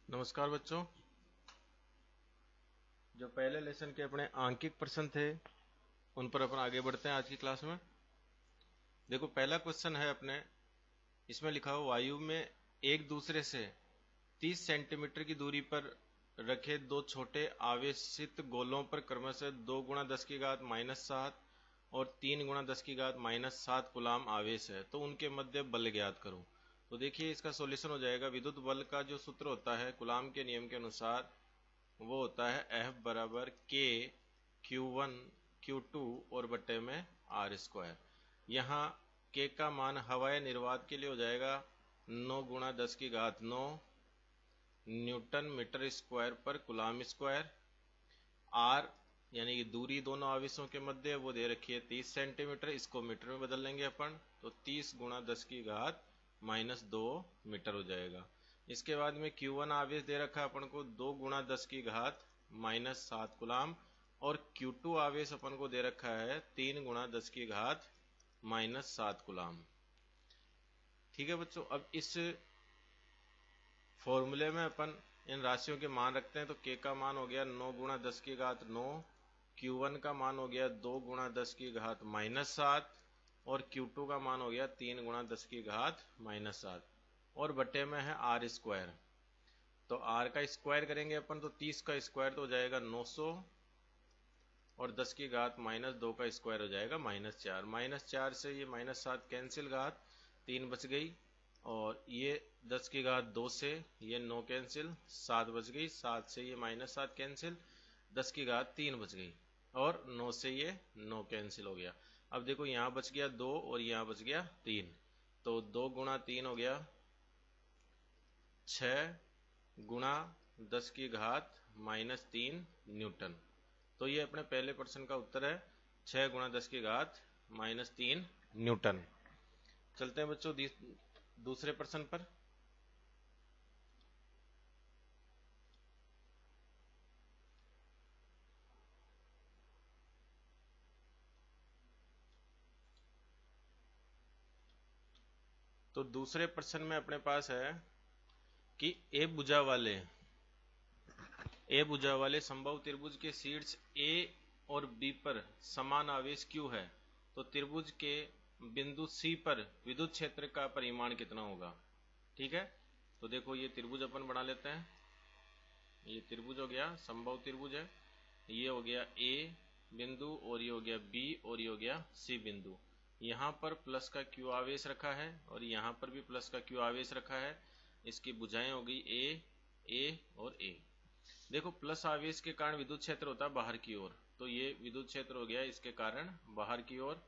नमस्कार बच्चों। जो पहले लेसन के अपने आंकिक प्रश्न थे उन पर अपन आगे बढ़ते हैं आज की क्लास में। देखो, पहला क्वेश्चन है अपने, इसमें लिखा हो वायु में एक दूसरे से 30 सेंटीमीटर की दूरी पर रखे दो छोटे आवेशित गोलों पर क्रमशः 2 गुणा 10 की घात -7 और 3 गुणा 10 की घात -7 कूलाम आवेश है, तो उनके मध्य बल ज्ञात करो। तो देखिए, इसका सॉल्यूशन हो जाएगा। विद्युत बल का जो सूत्र होता है कूलाम के नियम के अनुसार वो होता है F बराबर K Q1 Q2 और बट्टे में R²। यहाँ K का मान हवाई निर्वात के लिए हो जाएगा 9 गुणा 10 की घात 9 न्यूटन मीटर स्क्वायर पर कूलाम स्क्वायर। R यानी कि दूरी दोनों आवेशों के मध्य वो दे रखी है 30 सेंटीमीटर, इसको मीटर में बदल लेंगे अपन, तो 30 गुणा 10 की घात -2 मीटर हो जाएगा। इसके बाद में Q1 आवेश दे रखा है अपन को 2 गुणा 10 की घात -7 कूलाम, और Q2 आवेश अपन को दे रखा है 3 गुणा 10 की घात -7 कूलाम। ठीक है बच्चों, अब इस फॉर्मूले में अपन इन राशियों के मान रखते हैं। तो K का मान हो गया 9 गुणा 10 की घात 9, Q1 का मान हो गया 2 गुणा 10 की घात -7 और Q2 का मान हो गया 3 गुणा 10 की घात -7 और बटे में है R²। तो R का स्क्वायर करेंगे अपन तो 30 का स्क्वायर तो हो जाएगा 900 और 10 की घात -2 का स्क्वायर हो जाएगा -4। -4 से ये -7 कैंसिल, घात 3 बच गई, और ये 10 की घात 2 से ये 9 कैंसिल, 7 बच गई, 7 से ये -7 कैंसिल, 10 की घात 3 बच गई, और 9 से ये 9 कैंसिल हो गया। अब देखो, यहाँ बच गया 2 और यहाँ बच गया 3, तो 2 गुणा 3 हो गया 6 गुणा 10 की घात -3 न्यूटन। तो ये अपने पहले प्रश्न का उत्तर है, 6 गुणा 10 की घात -3 न्यूटन। चलते हैं बच्चों दूसरे प्रश्न पर। तो दूसरे प्रश्न में अपने पास है कि ए भुजा वाले समबाहु त्रिभुज के शीर्ष ए और बी पर समान आवेश Q है, तो त्रिभुज के बिंदु C पर विद्युत क्षेत्र का परिमाण कितना होगा। ठीक है, तो देखो ये त्रिभुज अपन बना लेते हैं। ये त्रिभुज हो गया, समबाहु त्रिभुज है। ये हो गया A बिंदु और ये हो गया B और ये हो गया C बिंदु। यहाँ पर प्लस का Q आवेश रखा है और यहाँ पर भी प्लस का Q आवेश रखा है। इसकी भुजाएं हो गई A और A। देखो, प्लस आवेश के कारण विद्युत क्षेत्र होता है बाहर की ओर, तो ये विद्युत क्षेत्र हो गया इसके कारण बाहर की ओर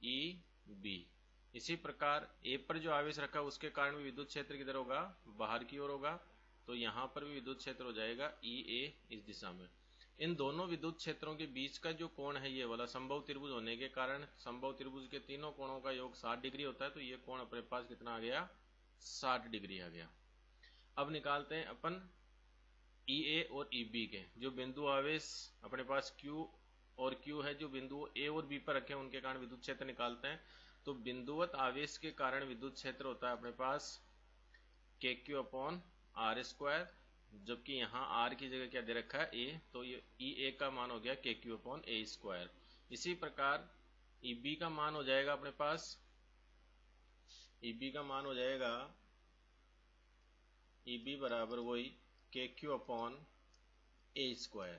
EB। इसी प्रकार A पर जो आवेश रखा है उसके कारण भी विद्युत क्षेत्र किधर होगा, बाहर की ओर होगा, तो यहाँ पर भी विद्युत क्षेत्र हो जाएगा EA इस दिशा में। इन दोनों विद्युत क्षेत्रों के बीच का जो कोण है ये वाला, समबाहु त्रिभुज होने के कारण समबाहु त्रिभुज के तीनों कोणों का योग 60 डिग्री होता है, तो ये कोण अपने पास कितना आ गया, 60 डिग्री आ गया। अब निकालते हैं अपन EA और EB के जो बिंदु आवेश अपने पास Q और Q है, जो बिंदु A और B पर रखे हैं उनके कारण विद्युत क्षेत्र निकालते हैं। तो बिंदुवत आवेश के कारण विद्युत क्षेत्र होता है अपने पास KQ/R², जबकि यहाँ R की जगह क्या दे रखा है, A, तो ये EA का मान हो गया KQ/A²। इसी प्रकार EB का मान हो जाएगा अपने पास, EB का मान हो जाएगा EB बराबर वही KQ/A²।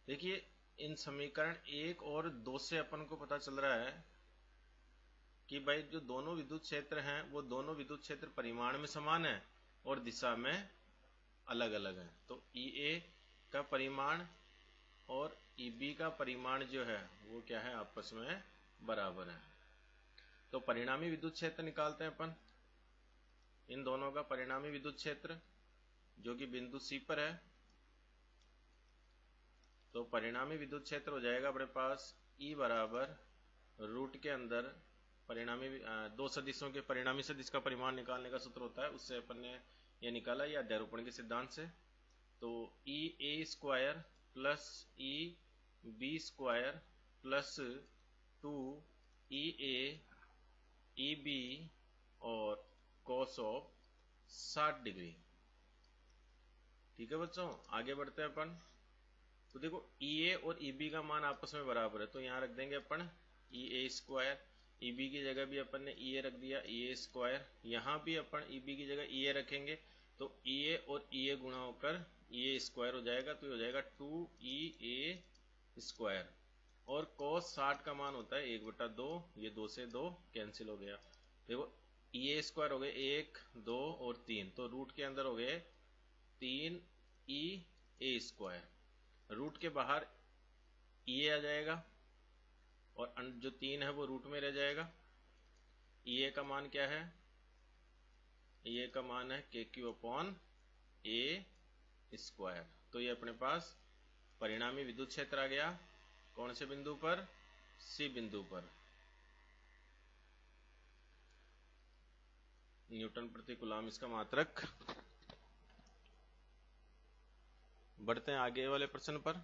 देखिए, इन समीकरण 1 और 2 से अपन को पता चल रहा है कि भाई जो दोनों विद्युत क्षेत्र हैं वो दोनों विद्युत क्षेत्र परिमाण में समान है और दिशा में अलग अलग है। तो EA का परिमाण और EB का परिमाण जो है वो क्या है, आपस में बराबर है। तो परिणामी विद्युत क्षेत्र निकालते हैं अपन, इन दोनों का परिणामी विद्युत क्षेत्र जो कि बिंदु C पर है। तो परिणामी विद्युत क्षेत्र हो जाएगा अपने पास E बराबर रूट के अंदर परिणामी दो सदिशों के परिणामी सदिश का परिमाण निकालने का सूत्र होता है, उससे अपन ने यह निकाला, या अध्यारोपण के सिद्धांत से। तो EA² plus EB² plus 2EA EB और cos ऑफ 60 डिग्री। ठीक है बच्चों, आगे बढ़ते हैं अपन। तो देखो EA और EB का मान आपस में बराबर है, तो यहाँ रख देंगे अपन EA स्क्वायर। EB की जगह भी अपन ने EA रख दिया, EA स्क्वायर। यहाँ भी अपन EB की जगह EA रखेंगे, तो EA और EA गुणा होकर EA स्क्वायर हो जाएगा, तो ये हो जाएगा 2EA स्क्वायर। और cos 60 का मान होता है 1/2, ये 2 से 2 कैंसिल हो गया। देखो EA स्क्वायर हो गए 1, 2 और 3, तो रूट के अंदर हो गए 3EA स्क्वायर। रूट के बाहर EA आ जाएगा और जो 3 है वो रूट में रह जाएगा। EA का मान क्या है? EA का मान है KQ/A स्क्वायर। तो ये अपने पास परिणामी विद्युत क्षेत्र आ गया। कौन से बिंदु पर? C बिंदु पर। न्यूटन प्रति कूलम इसका मात्रक। बढ़ते हैं आगे वाले प्रश्न पर।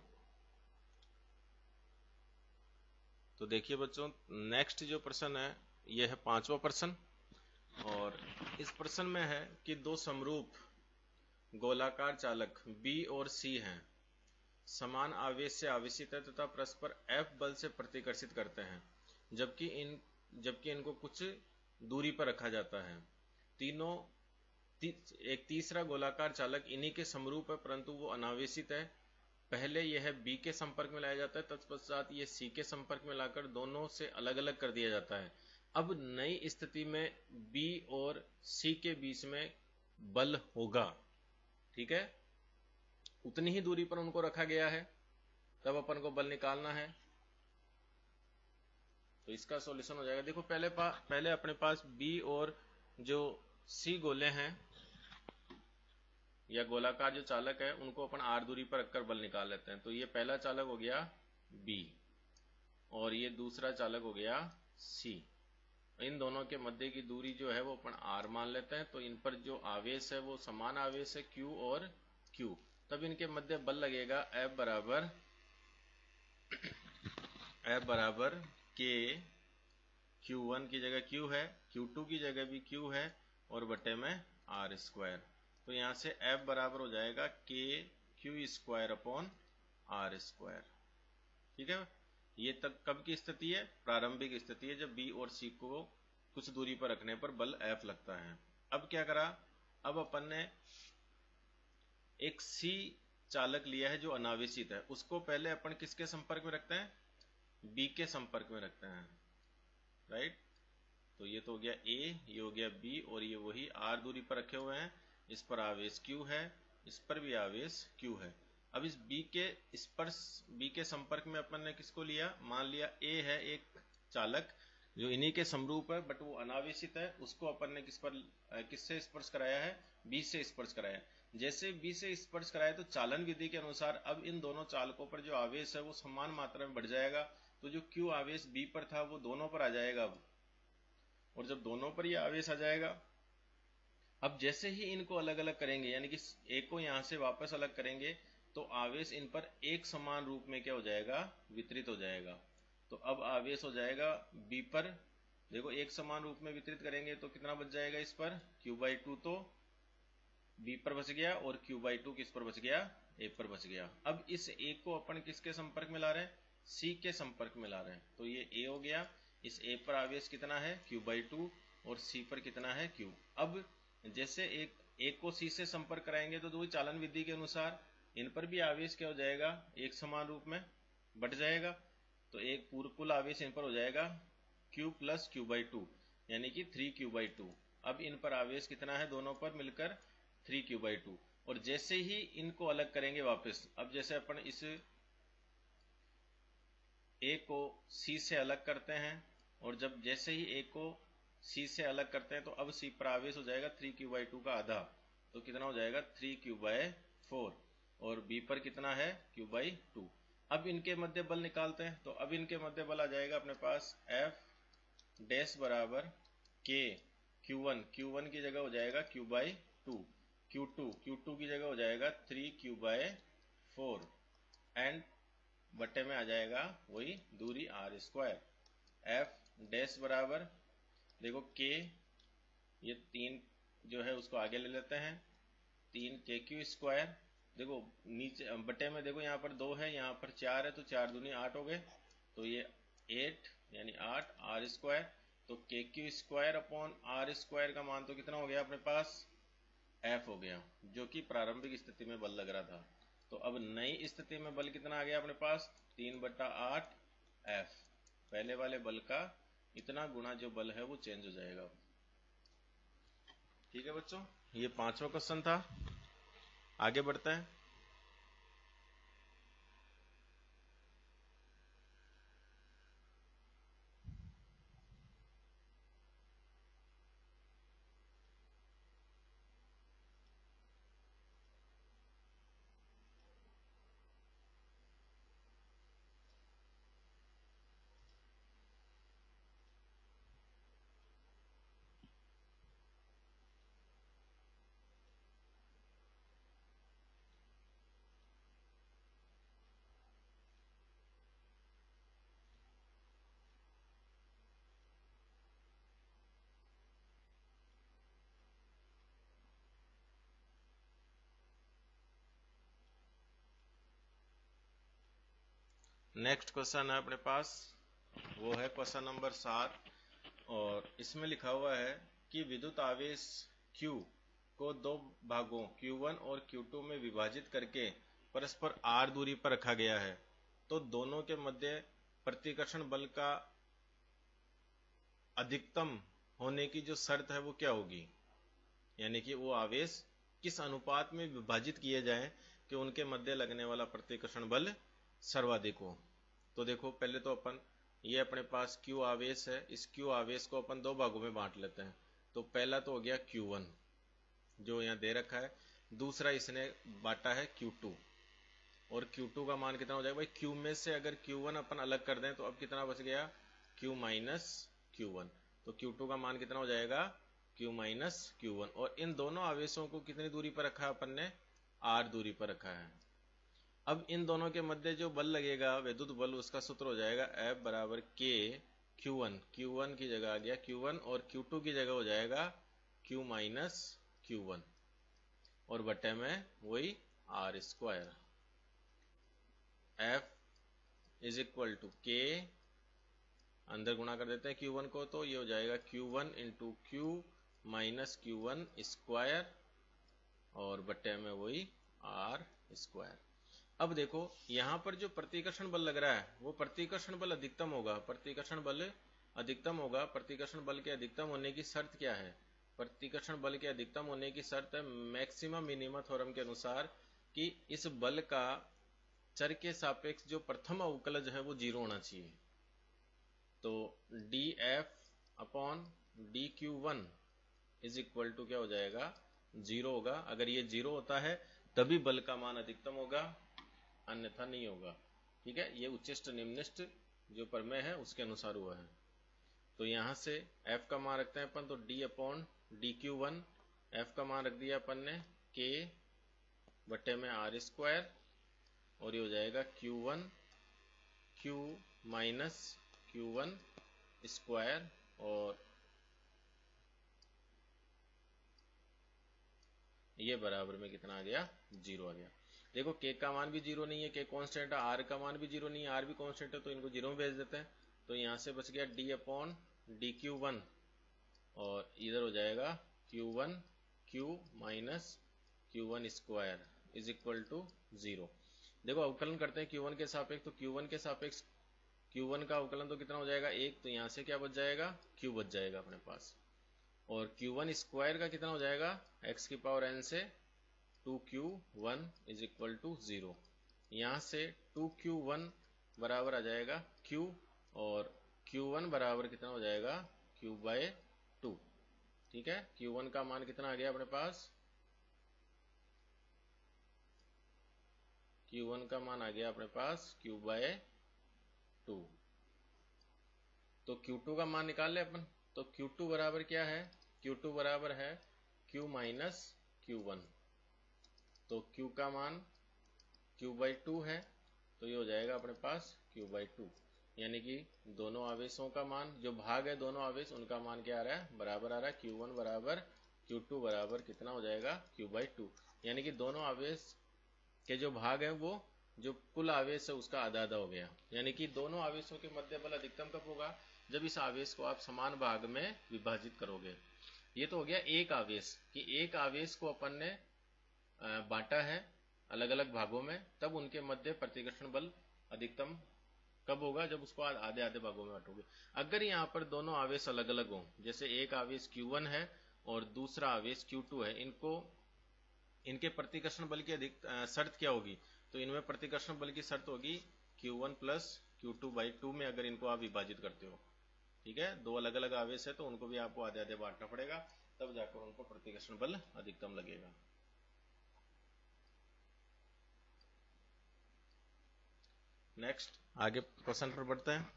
तो देखिए बच्चों, नेक्स्ट जो प्रश्न है यह है 5वां प्रश्न, और इस प्रश्न में है कि दो समरूप गोलाकार चालक B और C हैं, समान आवेश से आवेशित है तथा परस्पर F बल से प्रतिकर्षित करते हैं, जबकि इनको कुछ दूरी पर रखा जाता है। एक तीसरा गोलाकार चालक इन्हीं के समरूप है, परंतु वो अनावेशित है। पहले यह B के संपर्क में लाया जाता है, तत्पश्चात ये C के संपर्क में लाकर दोनों से अलग अलग कर दिया जाता है। अब नई स्थिति में B और C के बीच में बल होगा, ठीक है, उतनी ही दूरी पर उनको रखा गया है, तब अपन को बल निकालना है। तो इसका सॉल्यूशन हो जाएगा। देखो पहले अपने पास B और जो C गोले हैं या गोलाकार जो चालक है उनको अपन R दूरी पर रखकर बल निकाल लेते हैं। तो ये पहला चालक हो गया B और ये दूसरा चालक हो गया C। इन दोनों के मध्य की दूरी जो है वो अपन R मान लेते हैं। तो इन पर जो आवेश है वो समान आवेश है Q और Q। तब इनके मध्य बल लगेगा F बराबर K, Q1 की जगह Q है, Q2 की जगह भी Q है और बटे में R स्क्वायर। तो यहाँ से F बराबर हो जाएगा KQ square upon R square. ठीक है, ये तक कब की स्थिति है? प्रारंभिक स्थिति है, जब B और C को कुछ दूरी पर रखने पर बल F लगता है। अब क्या करा? अब अपन ने एक C चालक लिया है जो अनावेशित है, उसको पहले अपन किसके संपर्क में रखते हैं? B के संपर्क में रखते हैं, राइट। तो ये तो हो गया A, ये हो गया B और ये वही R दूरी पर रखे हुए हैं। इस पर आवेश Q है, इस पर भी आवेश Q है। अब इस B के संपर्क में अपन ने किसको लिया? मान लिया A है एक चालक जो इन्हीं के समरूप है बट वो अनावेशित है, उसको अपन ने किससे स्पर्श कराया है? B से स्पर्श कराया। जैसे B से स्पर्श कराया तो चालन विधि के अनुसार अब इन दोनों चालकों पर जो आवेश है वो समान मात्रा में बढ़ जाएगा। तो जो Q आवेश B पर था वो दोनों पर आ जाएगा अब, और जब दोनों पर ये आवेश आ जाएगा, अब जैसे ही इनको अलग अलग करेंगे, यानी कि A को यहाँ से वापस अलग करेंगे, तो आवेश इन पर एक समान रूप में क्या हो जाएगा? वितरित हो जाएगा। तो अब आवेश हो जाएगा B पर, देखो एक समान रूप में वितरित करेंगे तो कितना बच जाएगा इस पर? Q/2 तो B पर बच गया और Q/2 किस पर बच गया? A पर बच गया। अब इस A को अपन किसके संपर्क में ला रहे हैं? C के संपर्क में ला रहे हैं। तो ये A हो गया, इस A पर आवेश कितना है? Q/2 और C पर कितना है? Q। अब जैसे एक को C से संपर्क कराएंगे तो दो चालन विधि के अनुसार इन पर भी आवेश क्या हो जाएगा? एक समान रूप में बढ़ जाएगा। तो एक कुल आवेश इन पर हो जाएगा Q + Q/2 यानी कि 3Q/2। अब इन पर आवेश कितना है दोनों पर मिलकर? 3Q/2। और जैसे ही इनको अलग करेंगे वापस, अब जैसे अपन इस A को C से अलग करते हैं, और जब जैसे ही A को C से अलग करते हैं तो अब C पर आवेश हो जाएगा 3Q/2 का आधा, तो कितना हो जाएगा? 3Q/4। और B पर कितना है? Q/2। अब इनके मध्य बल निकालते हैं, तो अब इनके मध्य बल आ जाएगा अपने पास F बराबर K Q1 की जगह हो जाएगा Q/2, Q2 की जगह हो जाएगा 3Q/4 एंड बटे में आ जाएगा वही दूरी R स्क्वायर। F बराबर, देखो K, ये 3 जो है उसको आगे ले लेते हैं, 3KQ स्क्वायर देखो नीचे बटे में देखो यहाँ पर 2 है, यहाँ पर 4 है, तो 4 दूनी 8 हो गए, तो ये 8 यानी 8 आर स्क्वायर। तो K Q square upon R square का मान तो कितना हो गया अपने पास, एफ हो गया, जो कि प्रारंभिक स्थिति में बल लग रहा था। तो अब नई स्थिति में बल कितना आ गया अपने पास, 3/8 एफ। पहले वाले बल का इतना गुना जो बल है वो चेंज हो जाएगा। ठीक है बच्चों, ये 5वां क्वेश्चन था। आगे बढ़ता है। नेक्स्ट क्वेश्चन है अपने पास, वो है क्वेश्चन नंबर 7, और इसमें लिखा हुआ है कि विद्युत आवेश Q को दो भागों Q1 और Q2 में विभाजित करके परस्पर R दूरी पर रखा गया है। तो दोनों के मध्य प्रतिकर्षण बल का अधिकतम होने की जो शर्त है वो क्या होगी, यानी कि वो आवेश किस अनुपात में विभाजित किए जाए कि उनके मध्य लगने वाला प्रतिकर्षण बल सर्वाधिक हो। तो देखो पहले तो अपन ये अपने पास Q आवेश है, इस Q आवेश को अपन दो भागों में बांट लेते हैं। तो पहला तो हो गया Q1 जो यहाँ दे रखा है, दूसरा इसने बांटा है Q2, और Q2 का मान कितना हो जाएगा भाई, Q में से अगर Q1 अपन अलग कर दें तो अब कितना बच गया, Q माइनस Q1। तो Q2 का मान कितना हो जाएगा, Q माइनस Q1। और इन दोनों आवेशों को कितनी दूरी पर रखा है अपन ने, R दूरी पर रखा है। अब इन दोनों के मध्य जो बल लगेगा विद्युत बल, उसका सूत्र हो जाएगा F बराबर K Q1। Q1 की जगह आ गया Q1, और Q2 की जगह हो जाएगा Q माइनस Q1, और बटे में वही R square. F is equal to K, अंदर गुणा कर देते हैं Q1 को, तो ये हो जाएगा Q1 into Q minus Q1 square, और बटे में वही R स्क्वायर। अब देखो यहाँ पर जो प्रतिकर्षण बल लग रहा है वो प्रतिकर्षण बल अधिकतम होगा, प्रतिकर्षण बल अधिकतम होगा। प्रतिकर्षण बल के अधिकतम होने की शर्त क्या है, प्रतिकर्षण बल के अधिकतम होने की शर्त है मैक्सिमम मिनिमा थ्योरम के अनुसार कि इस बल का चर के सापेक्ष जो प्रथम अवकलज है वो 0 होना चाहिए। तो dF upon dQ1 is equal to क्या हो जाएगा, 0 होगा। अगर ये 0 होता है तभी बल का मान अधिकतम होगा, अन्यथा नहीं होगा। ठीक है, ये उच्चिष्ट निम्निष्ट जो प्रमेय है उसके अनुसार हुआ है। तो यहाँ से F का मान रखते हैं अपन, तो D अपॉन dQ1, F का मान रख दिया अपन ने K बटे में R स्क्वायर, और ये हो जाएगा Q1 Q minus Q1 square, और ये बराबर में कितना आ गया, 0 आ गया। देखो K का मान भी 0 नहीं है, K कांस्टेंट है, R का मान भी 0 नहीं है, R भी कांस्टेंट है, तो इनको 0 में भेज देते हैं। तो यहाँ से बच गया D अपॉन dQ1, और इधर हो जाएगा Q1 Q minus Q1 square is equal to 0। देखो अवकलन करते हैं Q1 के सापेक्ष, तो Q1 के सापेक्ष Q1 का अवकलन तो कितना हो जाएगा 1, तो यहाँ से क्या बच जाएगा, Q बच जाएगा अपने पास। और Q1 स्क्वायर का कितना हो जाएगा, x की पावर n से 2Q1 इज इक्वल टू 0। यहाँ से 2Q1 बराबर आ जाएगा Q, और Q1 बराबर कितना हो जाएगा, Q बाय 2। ठीक है, Q1 का मान कितना आ गया अपने पास, Q1 का मान आ गया अपने पास Q बाय 2। तो Q2 का मान निकाल ले अपन, तो Q2 बराबर क्या है, Q2 बराबर है Q माइनस Q1। तो Q का मान Q बाई 2 है, तो ये हो जाएगा अपने पास Q बाई 2, यानी कि दोनों आवेशों का मान, जो भाग है दोनों आवेश, उनका मान क्या आ रहा है, बराबर आ रहा है। Q1 बराबर Q2 बराबर कितना हो जाएगा, Q बाई 2, यानी कि दोनों आवेश के जो भाग है वो जो कुल आवेश है उसका आधा आधा हो गया। यानी कि दोनों आवेशों के मध्य बल अधिकतम कब होगा? जब इस आवेश को आप समान भाग में विभाजित करोगे। ये तो हो गया एक आवेश, कि एक आवेश को अपन ने बांटा है अलग अलग भागों में, तब उनके मध्य प्रतिकर्षण बल अधिकतम कब होगा? जब उसको आधे आधे भागों में बांटोगे। अगर यहाँ पर दोनों आवेश अलग अलग हो, जैसे एक आवेश Q1 है और दूसरा आवेश Q2 है, इनके प्रतिकर्षण बल की शर्त क्या होगी? तो इनमें प्रतिकर्षण बल की शर्त होगी Q1 प्लस Q2/2 में, अगर इनको आप विभाजित करते हो। ठीक है, दो अलग अलग आवेश है तो उनको भी आपको आधे आधे बांटना पड़ेगा, तब जाकर उनको प्रतिकर्षण बल अधिकतम लगेगा। नेक्स्ट, आगे क्वेश्चन पर बढ़ते हैं।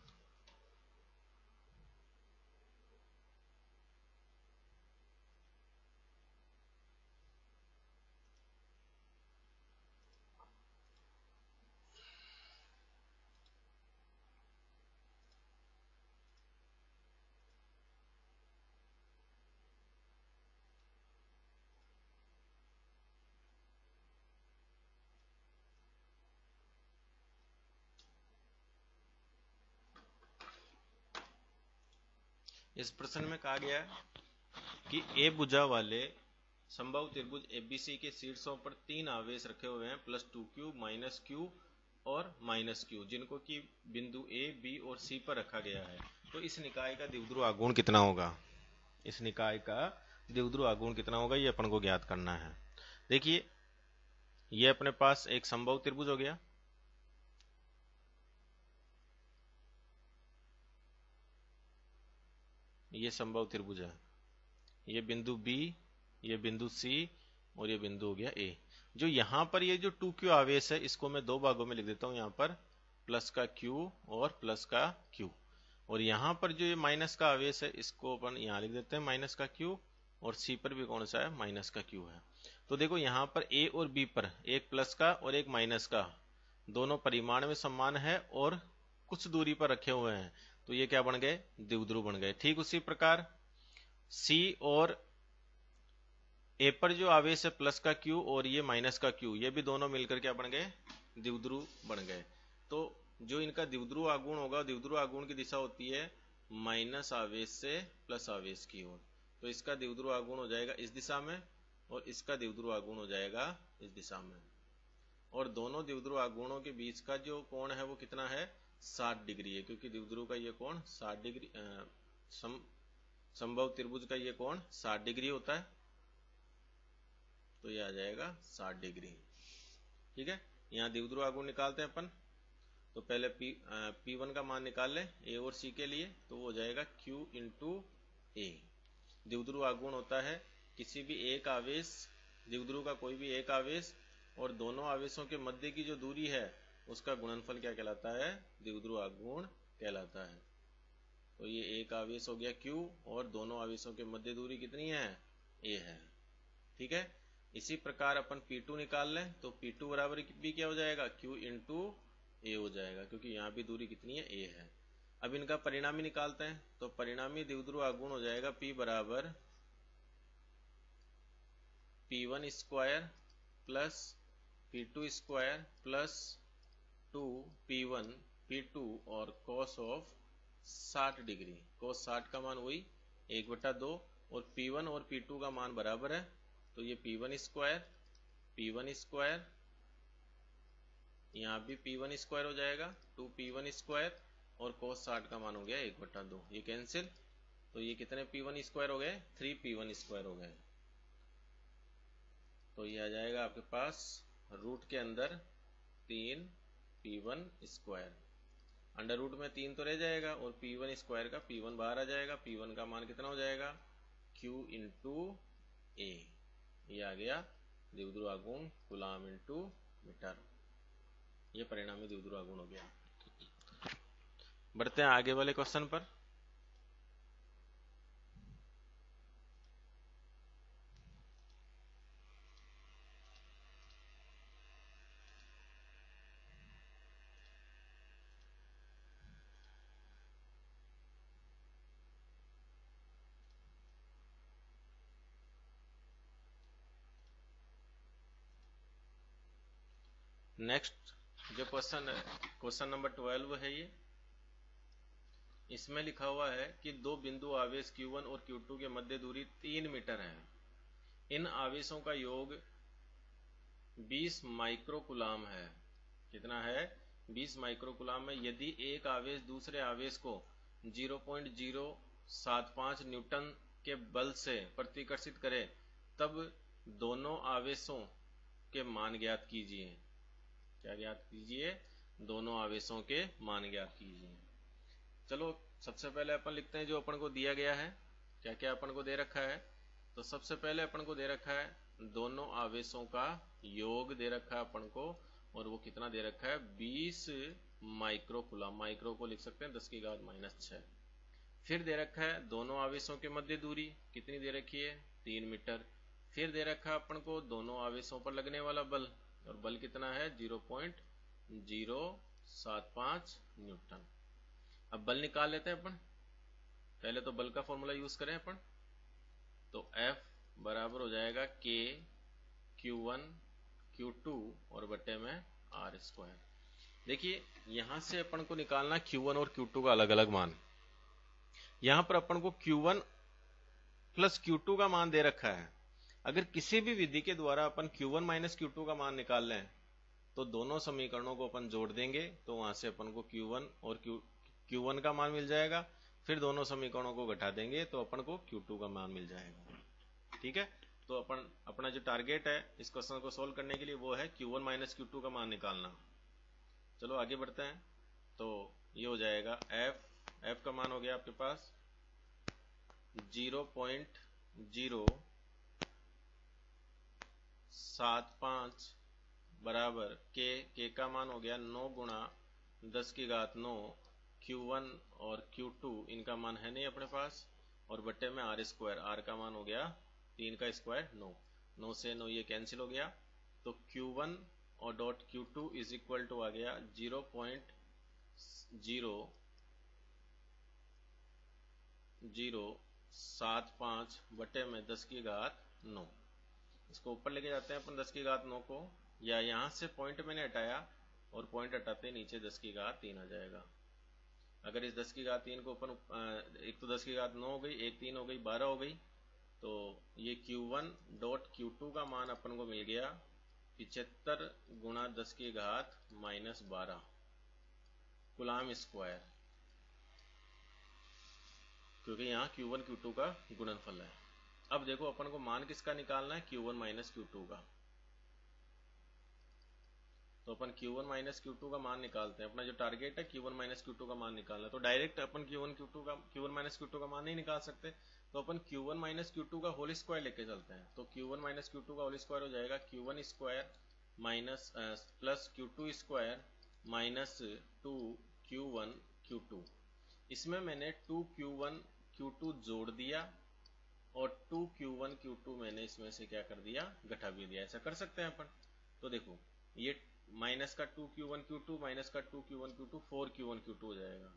इस प्रश्न में कहा गया है कि ए भुजा वाले समबाहु त्रिभुज एबीसी के शीर्षों पर तीन आवेश रखे हुए हैं, +2q, -q और -q, जिनको कि बिंदु ए, बी और सी पर रखा गया है। तो इस निकाय का द्विध्रुव आघूर्ण कितना होगा? इस निकाय का द्विध्रुव आघूर्ण कितना होगा, ये अपन को ज्ञात करना है। देखिए, ये अपने पास एक समबाहु त्रिभुज हो गया, ये समबाहु त्रिभुज है। ये बिंदु बी, ये बिंदु सी और ये बिंदु हो गया ए। जो यहाँ पर ये जो 2q आवेश है, इसको मैं दो भागों में लिख देता हूँ, यहाँ पर प्लस का q और प्लस का q। और यहाँ पर जो ये माइनस का आवेश है, इसको अपन यहाँ लिख देते हैं माइनस का q, और सी पर भी कौन सा है? माइनस का q है। तो देखो यहाँ पर ए और बी पर एक प्लस का और एक माइनस का, दोनों परिमाण में समान है और कुछ दूरी पर रखे हुए हैं, तो ये क्या बन गए? द्विध्रुव बन गए। ठीक उसी प्रकार सी और ए पर जो आवेश है प्लस का q और ये माइनस का q, ये भी दोनों मिलकर क्या बन गए? द्विध्रुव बन गए। तो जो इनका द्विध्रुव आघूर्ण होगा, द्विध्रुव आघूर्ण की दिशा होती है माइनस आवेश से प्लस आवेश की ओर। तो इसका द्विध्रुव आघूर्ण हो जाएगा इस दिशा में और इसका द्विध्रुव आघूर्ण हो जाएगा इस दिशा में। और दोनों द्विध्रुव आघूर्णों के बीच का जो कोण है वो कितना है? 60 डिग्री है, क्योंकि द्विध्रुव का ये कोण 60 डिग्री, समबाहु त्रिभुज का ये कोण 60 डिग्री होता है, तो ये आ जाएगा 60 डिग्री। ठीक है, यहाँ द्विध्रुव आघूर्ण निकालते हैं अपन। तो पहले P1 का मान निकाल लें ए और सी के लिए, तो वो हो जाएगा Q इंटू ए। द्विध्रुव आघूर्ण होता है किसी भी एक आवेश, द्विध्रुव का कोई भी एक आवेश और दोनों आवेशों के मध्य की जो दूरी है उसका गुणनफल क्या कहलाता है? द्विध्रुव आघूर्ण कहलाता है। तो ये एक आवेश हो गया Q और दोनों आवेशों के मध्य दूरी कितनी है? A है। ठीक है, इसी प्रकार अपन P2 निकाल लें, तो P2 बराबर भी क्या हो जाएगा? Q इंटू ए हो जाएगा, क्योंकि यहाँ भी दूरी कितनी है? A है। अब इनका परिणामी निकालते हैं, तो परिणामी द्विध्रुव आघूर्ण हो जाएगा P बराबर P1 square plus P2 square plus 2P1 P2 और cos ऑफ 60 डिग्री। cos 60 का मान वही 1/2 और P1 और P2 का मान बराबर है, तो ये P1 स्क्वायर, यहाँ भी P1 स्क्वायर हो जाएगा 2P1 स्क्वायर और cos 60 का मान हो गया 1/2, ये कैंसिल। तो ये कितने P1 स्क्वायर हो गए? 3P1 स्क्वायर हो गए। तो ये आ जाएगा आपके पास रूट के अंदर 3P1 स्क्वायर, अंडर रूट में 3 तो रह जाएगा और P1 स्क्वायर का P1 बाहर आ जाएगा। P1 का मान कितना हो जाएगा? Q इंटू ए। ये आ गया द्विध्रुव आघूर्ण कूलाम इंटू मीटर। ये परिणामी द्विध्रुव आघूर्ण हो गया। बढ़ते हैं आगे वाले क्वेश्चन पर। नेक्स्ट जो क्वेश्चन नंबर 12 है ये। इसमें लिखा हुआ है कि दो बिंदु आवेश Q1 और Q2 के मध्य दूरी 3 मीटर है। इन आवेशों का योग 20 माइक्रोकुलाम है। कितना है? 20 माइक्रोकुलाम में यदि एक आवेश दूसरे आवेश को 0.075 न्यूटन के बल से प्रतिकर्षित करे तब दोनों आवेशों के मान ज्ञात कीजिए। क्या ज्ञात कीजिए? दोनों आवेशों के मान ज्ञात कीजिए। चलो सबसे पहले अपन लिखते हैं जो अपन को दिया गया है। क्या क्या अपन को दे रखा है? तो सबसे पहले अपन को दे रखा है दोनों आवेशों का योग दे रखा है अपन को, और वो कितना दे रखा है? 20 माइक्रोकुलाम। माइक्रो को लिख सकते हैं 10⁻⁻⁶। फिर दे रखा है दोनों आवेशों के मध्य दूरी कितनी दे रखी है? 3 मीटर। फिर दे रखा है अपन को दोनों आवेशों पर लगने वाला बल, और बल कितना है? 0.075 न्यूटन। अब बल निकाल लेते हैं अपन। पहले तो बल का फॉर्मूला यूज करें अपन, तो F बराबर हो जाएगा K Q1 Q2 और बटे में R²। देखिए यहां से अपन को निकालना Q1 और Q2 का अलग अलग मान। यहां पर अपन को Q1 प्लस Q2 का मान दे रखा है। अगर किसी भी विधि के द्वारा अपन Q1 माइनस Q2 का मान निकाल लें तो दोनों समीकरणों को अपन जोड़ देंगे, तो वहां से अपन को Q1 और Q1 का मान मिल जाएगा। फिर दोनों समीकरणों को घटा देंगे तो अपन को Q2 का मान मिल जाएगा। ठीक है, तो अपना जो टारगेट है इस क्वेश्चन को सोल्व करने के लिए वो है Q1 माइनस Q2 का मान निकालना। चलो आगे बढ़ते हैं। तो ये हो जाएगा F का मान हो गया आपके पास 0.075 बराबर K का मान हो गया 9 गुणा 10⁹ Q1 और Q2 इनका मान है नहीं अपने पास, और बट्टे में R²। R का मान हो गया 3 का स्क्वायर 9। 9 से 9 ये कैंसिल हो गया, तो Q1 और dot Q2 is equal to आ गया 0.075 बटे में 10⁹9। इसको ऊपर लेके जाते हैं अपन 10⁹9 को, या यहां से पॉइंट मैंने हटाया और पॉइंट हटाते नीचे 10⁻3 आ जाएगा। अगर इस 10⁻3 को अपन एक तो 10⁻9 हो गई, एक 3 हो गई, 12 हो गई, तो ये Q1 डॉट Q2 का मान अपन को मिल गया 75 गुणा 10⁻⁻12 कुलाम स्क्वायर, क्योंकि यहाँ Q1 Q2 का गुणनफल है। अब देखो अपन को मान किसका निकालना है? Q1 माइनस Q2 का। तो अपन Q1 माइनस Q2 का मान निकालते हैं। अपना जो टारगेट है Q1 माइनस Q2 का मान निकालना, तो डायरेक्ट अपन Q1 माइनस Q2 का मान नहीं निकाल सकते, तो अपन Q1 माइनस Q2 का होल स्क्वायर लेके चलते हैं। तो Q1 माइनस Q2 का होल स्क्वायर हो जाएगा Q1 square minus plus Q2 square minus 2Q1 Q2। इसमें मैंने 2Q1 Q2 जोड़ दिया और 2Q1 Q2 मैंने इसमें से क्या कर दिया? घटा भी दिया। ऐसा कर सकते हैं अपन। तो देखो ये माइनस का 2Q1 Q2 माइनस का 2Q1 Q2 4Q1 Q2 हो जाएगा।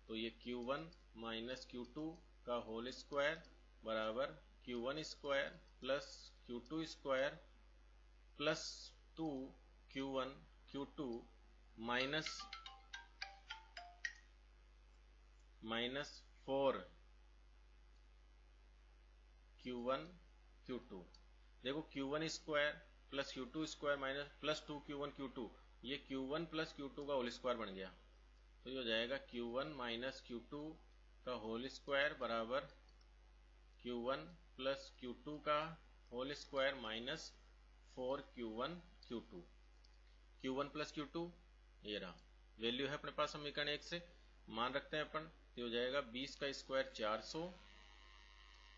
तो ये Q1 माइनस Q2 का होल स्क्वायर बराबर Q1 square plus Q2 square plus 2Q1 Q2 minus 4Q1 Q2। देखो Q1 square plus Q2 square minus plus 2Q1 Q2, ये Q1 plus Q2 का whole square बन गया। तो ये हो जाएगा Q1 माइनस Q2 का होल स्क्वायर बराबर Q1 प्लस Q2 का whole square minus 4Q1 Q2। Q1 plus Q2 ये रहा, वैल्यू है अपने पास समीकरण 1 से। मान रखते हैं अपन, तो हो जाएगा 20 का स्क्वायर 400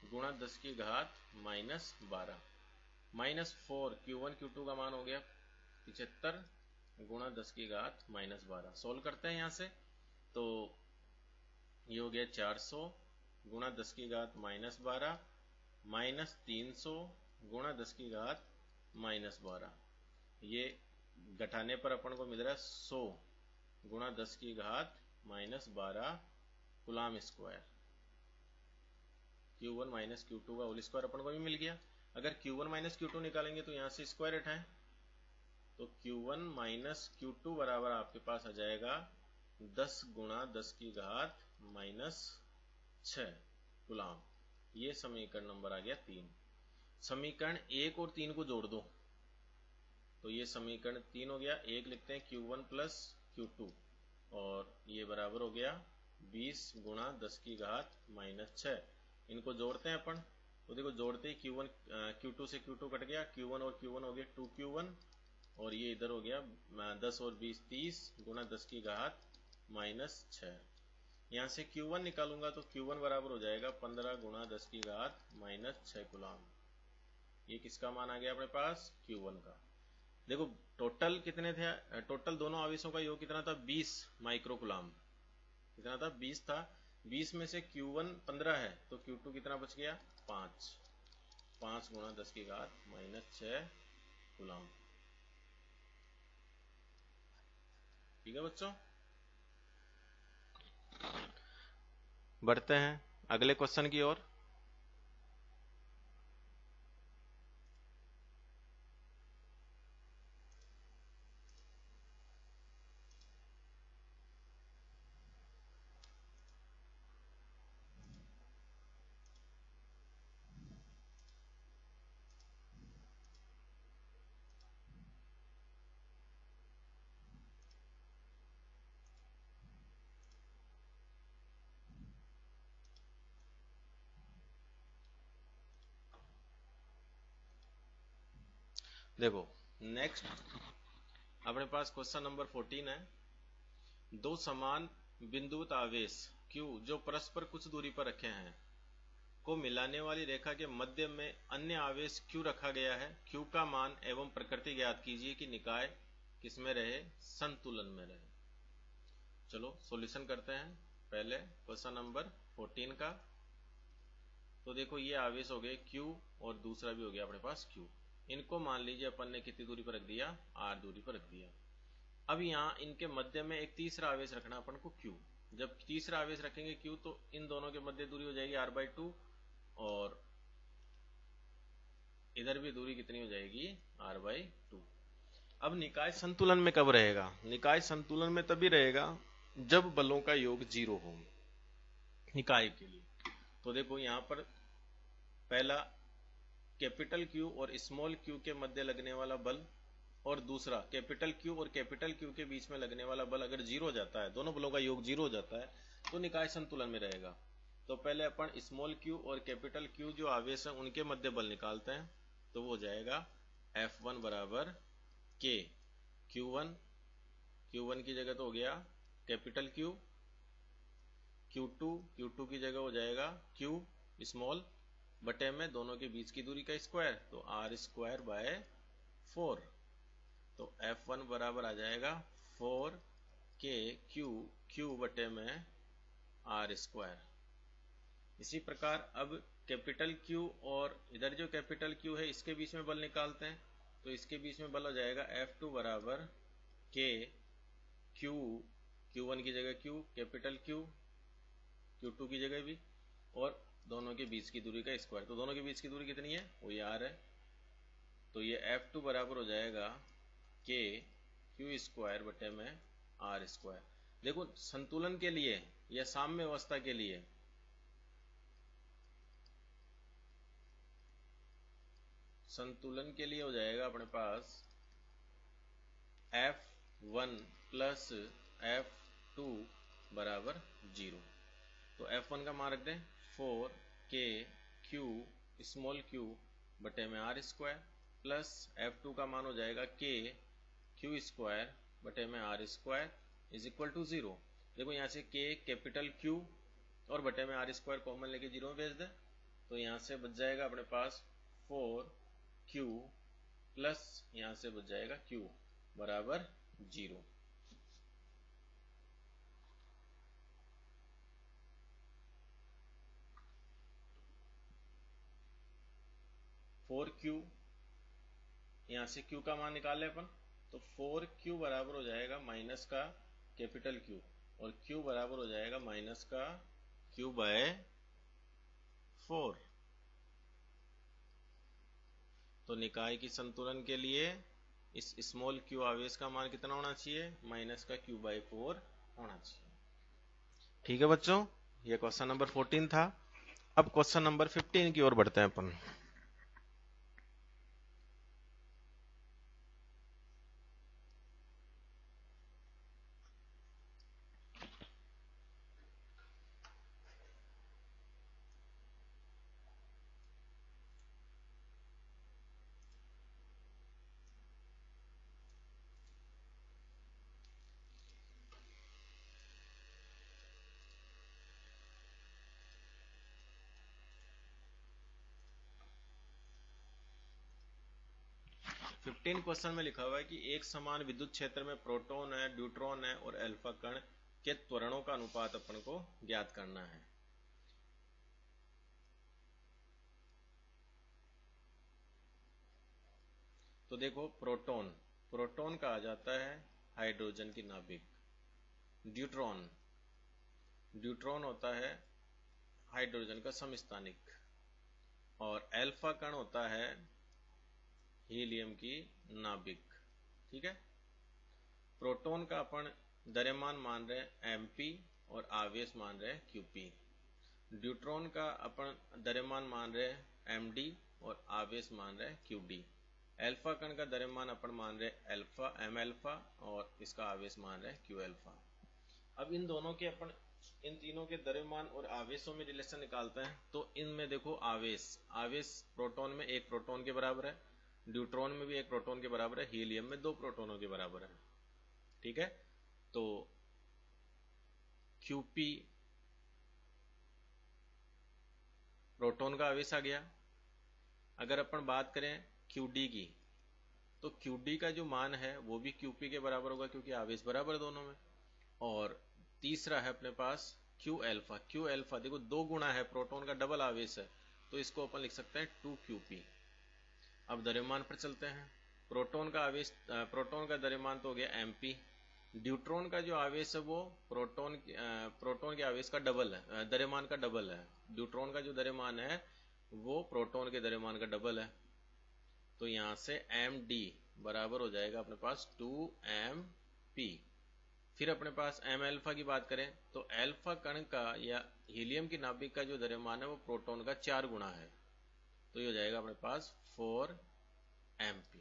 गुणा 10⁻⁻12 माइनस 4 Q1 Q2 का मान हो गया 75 गुणा 10⁻⁻12। सोल्व करते हैं यहाँ से, तो ये हो गया 400 गुणा 10⁻⁻12 माइनस 300 गुणा 10⁻⁻12। ये घटाने पर अपन को मिल रहा है 100 गुणा 10⁻⁻12 कुलाम स्क्वायर। Q1 माइनस Q2 का होल स्क्वायर अपन को भी मिल गया। अगर Q1 माइनस Q2 निकालेंगे तो यहाँ से स्क्वायर हटाएं, तो Q1 माइनस Q2 बराबर आपके पास आ जाएगा 10 गुणा 10 की घात माइनस 6 गुलाम। ये समीकरण नंबर आ गया 3। समीकरण 1 और 3 को जोड़ दो तो ये समीकरण 3 हो गया। 1 लिखते हैं Q1 प्लस Q2 और ये बराबर हो गया 20 गुणा 10 की घात माइनस 6। इनको जोड़ते हैं अपन तो देखो जोड़ते ही Q2 से Q2 कट गया, Q1 और Q1 हो गया 2Q1 और ये इधर हो गया 10 और 20 30 गुणा 10 की घात माइनस 6। यहाँ से Q1 निकालूंगा तो Q1 बराबर हो जाएगा 15 गुणा 10 की घात माइनस 6 गुलाम। ये किसका मान आ गया अपने पास? Q1 का। देखो टोटल कितने थे? टोटल दोनों आवेशों का योग कितना था? 20 माइक्रो गुलाम। कितना था? 20 था। 20 में से Q1 15 है तो Q2 कितना बच गया? 5 गुणा 10 की घात माइनस 6 गुलाम। ठीक है बच्चों, बढ़ते हैं अगले क्वेश्चन की ओर। देखो नेक्स्ट अपने पास क्वेश्चन नंबर 14 है। दो समान बिंदुवत आवेश Q जो परस्पर कुछ दूरी पर रखे हैं को मिलाने वाली रेखा के मध्य में अन्य आवेश Q रखा गया है। Q का मान एवं प्रकृति ज्ञात कीजिए कि निकाय किसमें रहे? संतुलन में रहे। चलो सॉल्यूशन करते हैं पहले क्वेश्चन नंबर 14 का। तो देखो ये आवेश हो गए Q और दूसरा भी हो गया अपने पास Q। इनको मान लीजिए अपन ने कितनी दूरी पर रख दिया? R दूरी पर रख दिया। अब यहाँ इनके मध्य में एक तीसरा आवेश रखना अपन को Q। जब तीसरा आवेश रखेंगे Q तो इन दोनों के मध्य दूरी हो जाएगी R/2 और इधर भी दूरी कितनी हो जाएगी? R/2। अब निकाय संतुलन में कब रहेगा? निकाय संतुलन में तभी रहेगा जब बलों का योग 0 हो निकाय के लिए। तो देखो यहाँ पर पहला कैपिटल Q और स्मॉल q के मध्य लगने वाला बल और दूसरा कैपिटल Q और कैपिटल Q के बीच में लगने वाला बल अगर 0 हो जाता है, दोनों बलों का योग 0 हो जाता है तो निकाय संतुलन में रहेगा। तो पहले अपन स्मॉल q और कैपिटल Q जो आवेश है उनके मध्य बल निकालते हैं तो वो हो जाएगा F1 बराबर K Q1 की जगह तो हो गया कैपिटल Q, Q2 की जगह हो जाएगा Q स्मॉल बटे में दोनों के बीच की दूरी का स्क्वायर तो R²/4। तो F1 बराबर आ जाएगा 4KQ बटे में R²। इसी प्रकार अब कैपिटल Q और इधर जो कैपिटल Q है इसके बीच में बल निकालते हैं तो इसके बीच में बल हो जाएगा F2 बराबर K Q1 की जगह Q कैपिटल Q, Q2 की जगह भी और दोनों के बीच की दूरी का स्क्वायर। तो दोनों के बीच की दूरी कितनी है? वो ये R है। तो ये F2 बराबर हो जाएगा K Q² बटे में R²। देखो संतुलन के लिए या साम्य अवस्था के लिए हो जाएगा अपने पास F1 प्लस F2 बराबर 0। तो F1 का मान रख दें 4KQ स्मॉल q बटे में R² प्लस F2 का मान हो जाएगा KQ² बटे में R² इज इक्वल टू 0। देखो यहाँ से K कैपिटल Q और बटे में R² कॉमन लेके 0 में भेज दें तो यहाँ से बच जाएगा अपने पास 4Q प्लस यहाँ से बच जाएगा Q बराबर 0। 4Q यहाँ से Q का मान निकाले अपन तो 4Q बराबर हो जाएगा माइनस का कैपिटल Q और Q बराबर हो जाएगा माइनस का Q/4। तो निकाय की संतुलन के लिए इस स्मॉल क्यू आवेश का मान कितना होना चाहिए, माइनस का q/4 होना चाहिए। ठीक है बच्चों, ये क्वेश्चन नंबर 14 था। अब क्वेश्चन नंबर 15 की ओर बढ़ते हैं अपन। फिफ्टीन क्वेश्चन में लिखा हुआ है कि एक समान विद्युत क्षेत्र में प्रोटॉन है, न्यूट्रॉन है और अल्फा कण के त्वरणों का अनुपात अपन को ज्ञात करना है। तो देखो, प्रोटॉन प्रोटॉन का आ जाता है हाइड्रोजन की नाभिक, ड्यूट्रॉन ड्यूट्रॉन होता है हाइड्रोजन का समस्थानिक, और अल्फा कण होता है हीलियम की नाभिक। ठीक है, प्रोटॉन का अपन द्रव्यमान मान रहे हैं mp और आवेश मान रहे हैं qp। ड्यूट्रॉन का अपन द्रव्यमान मान रहे हैं md और आवेश मान रहे हैं qd। अल्फा कण का द्रव्यमान अपन मान रहे हैं अल्फा m अल्फा और इसका आवेश मान रहे हैं q अल्फा। अब इन दोनों के अपन इन तीनों के द्रव्यमान और आवेशों में रिलेशन निकालते हैं। तो इनमें देखो, आवेश प्रोटॉन में एक प्रोटॉन के बराबर है, ड्यूट्रॉन में भी एक प्रोटॉन के बराबर है, हीलियम में दो प्रोटॉनों के बराबर है। ठीक है, तो QP प्रोटॉन का आवेश आ गया। अगर अपन बात करें QD की, तो QD का जो मान है वो भी QP के बराबर होगा, क्योंकि आवेश बराबर दोनों में। और तीसरा है अपने पास Q अल्फा देखो, दो गुना है, प्रोटॉन का डबल आवेश है, तो इसको अपन लिख सकते हैं 2QP। अब द्रव्यमान पर चलते हैं। प्रोटॉन का द्रव्यमान तो हो गया mp। ड्यूट्रॉन का जो आवेश है वो प्रोटॉन के आवेश का डबल है, द्रव्यमान का डबल है। ड्यूट्रॉन का जो द्रव्यमान है वो प्रोटॉन के द्रव्यमान का डबल है। तो यहां से md बराबर हो जाएगा अपने पास 2mp। फिर अपने पास m अल्फा की बात करें, तो अल्फा कण का या हीलियम की नाभिक का जो द्रव्यमान है वो प्रोटॉन का 4 गुना है, तो ये हो जाएगा अपने पास 4mp।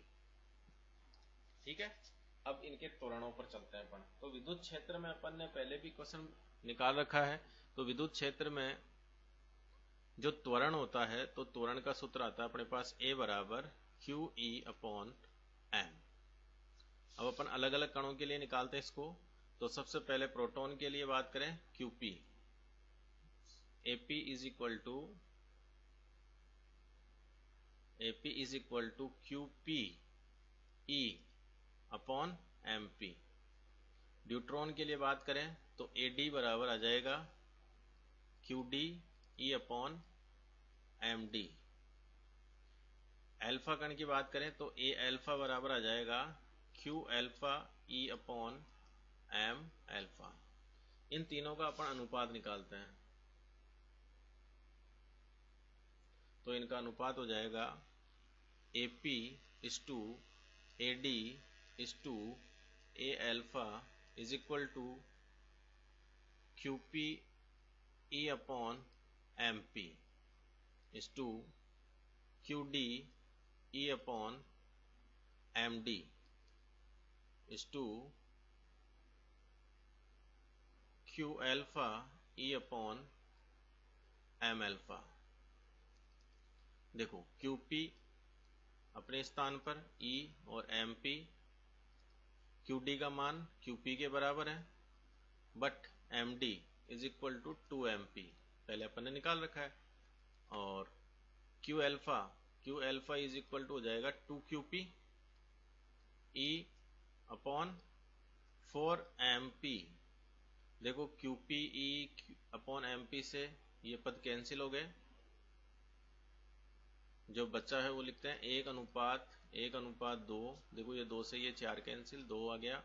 ठीक है, अब इनके त्वरणों पर चलते हैं अपन। तो विद्युत क्षेत्र में अपन ने पहले भी क्वेश्चन निकाल रखा है। तो विद्युत क्षेत्र में जो त्वरण होता है, तो त्वरण का सूत्र आता है अपने पास A बराबर QE/m। अब अपन अलग अलग कणों के लिए निकालते हैं इसको। तो सबसे पहले प्रोटॉन के लिए बात करें, QP AP is equal to QP E/mp। Deuteron के लिए बात करें तो AD बराबर आ जाएगा QD E/md। अल्फा कण की बात करें तो A अल्फा बराबर आ जाएगा Q अल्फा E/m अल्फा। इन तीनों का अपन अनुपात निकालते हैं, तो इनका अनुपात हो जाएगा AP is to AD is to A alpha is equal to QP E/mp is to QD E/md is to Q alpha E/m alpha. देखो, QP अपने स्थान पर, E और MP, QD का मान QP के बराबर है, but MD is equal to 2mp पहले अपन ने निकाल रखा है। और Q alpha is equal to हो जाएगा 2QP E/4mp। देखो, QP E/mp से ये पद कैंसिल हो गए, जो बच्चा है वो लिखते हैं 1:2। देखो, ये 2 से ये 4 कैंसिल, 2 आ गया,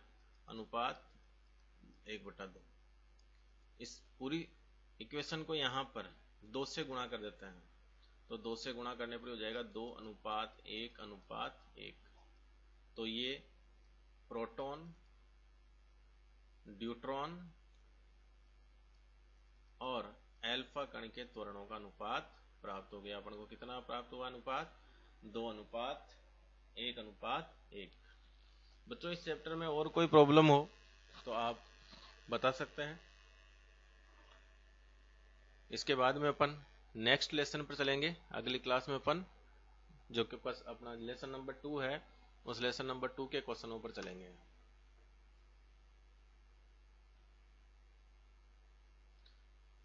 अनुपात 1/2। इस पूरी इक्वेशन को यहाँ पर 2 से गुणा कर देते हैं, तो 2 से गुणा करने पर हो जाएगा 2:1:1। तो ये प्रोटॉन, ड्यूट्रॉन और अल्फा कण के त्वरणों का अनुपात प्राप्त हो गया। अपन को कितना प्राप्त हुआ अनुपात? 2:1:1। बच्चों इस चैप्टर में और कोई प्रॉब्लम हो तो आप बता सकते हैं। इसके बाद में अपन नेक्स्ट लेसन पर चलेंगे। अगली क्लास में अपन जो कि पास अपना लेसन नंबर 2 है, उस लेसन नंबर 2 के क्वेश्चनों पर चलेंगे।